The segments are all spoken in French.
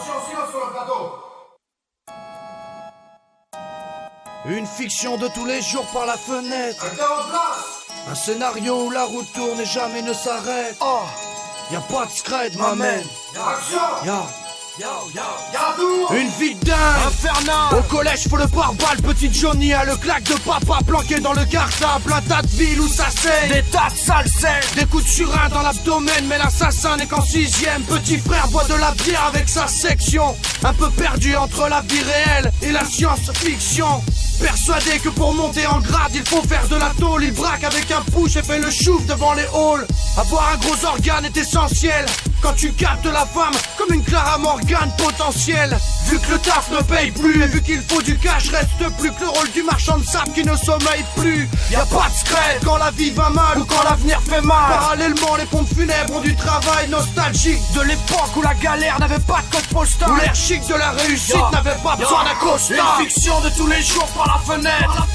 silence sur le plateau. Une fiction de tous les jours par la fenêtre. Acteur en place. Un scénario où la route tourne et jamais ne s'arrête. Oh, y'a pas de scred, m'amène. Action. Y'a une vie de dingue, infernale. Au collège faut le pare-balles, petit Johnny a le claque de papa planqué dans le cartable. Un tas de villes où ça saigne, des tas de sales scènes, des coups de surin dans l'abdomen. Mais l'assassin n'est qu'en 6ème. Petit frère boit de la bière avec sa section. Un peu perdu entre la vie réelle et la science-fiction. Persuadé que pour monter en grade il faut faire de la tôle. Il braque avec un push et fait le chouf devant les halls. Avoir un gros organe est essentiel quand tu captes la femme comme une Clara Morgan potentielle. Vu que le taf ne paye plus et vu qu'il faut du cash, reste plus que le rôle du marchand de sable qui ne sommeille plus. Y'a pas de scred quand la vie va mal ou quand l'avenir fait mal. Parallèlement les pompes funèbres ont du travail nostalgique de l'époque où la galère n'avait pas de code postal, où l'air chic de la réussite n'avait pas besoin d'un costard. Une fiction de tous les jours par la fenêtre.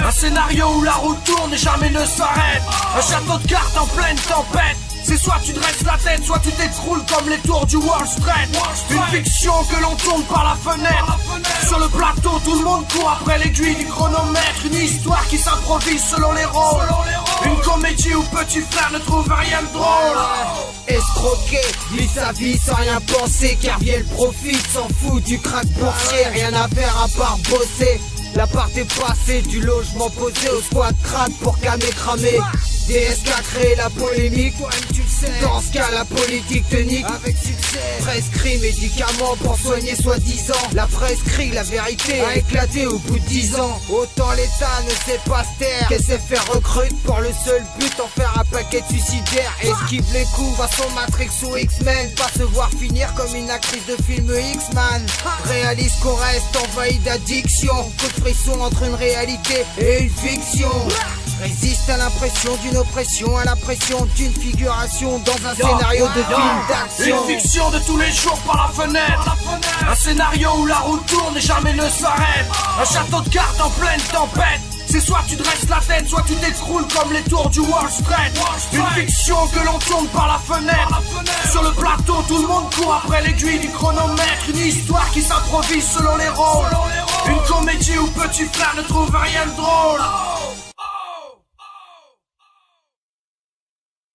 Un scénario où la route tourne et jamais ne s'arrête. Un château de cartes en pleine tempête. C'est soit tu dresses la tête, soit tu t'écroules comme les tours du Wall Street. Une fiction que l'on tourne par la fenêtre. Sur le plateau, tout le monde court après l'aiguille du chronomètre. Une histoire qui s'improvise selon les rôles. Une comédie où petit frère ne trouve rien de drôle. Escroqué, vit sa vie sans rien penser. Kerviel profite, s'en fout du crack boursier. Rien à faire à part bosser. L'appart est passé, du logement posé au squat crade pour cramer. DSK a créé la polémique, toi-même tu le sais. Dans ce cas la politique te nique avec succès. Prescrit médicaments pour soigner soi-disant. La prescrit, la vérité a éclaté au bout de 10 ans. Autant l'État ne sait pas se taire qu'elle sait faire recrute pour le seul but en faire un paquet de suicidaires. Esquive les coups, façon Matrix ou X-Men. Pas se voir finir comme une actrice de film X-Man. Réalise qu'on reste envahi d'addiction. Coup de frisson entre une réalité et une fiction. Résiste à l'impression d'une oppression, à la pression d'une figuration dans un scénario de film d'action. Une fiction de tous les jours par la fenêtre. Un scénario où la route tourne et jamais ne s'arrête. Un château de cartes en pleine tempête. C'est soit tu dresses la tête, soit tu t'écroules comme les tours du Wall Street. Une fiction que l'on tourne par la fenêtre. Sur le plateau, tout le monde court après l'aiguille du chronomètre. Une histoire qui s'improvise selon les rôles. Une comédie où petit frère ne trouve rien de drôle.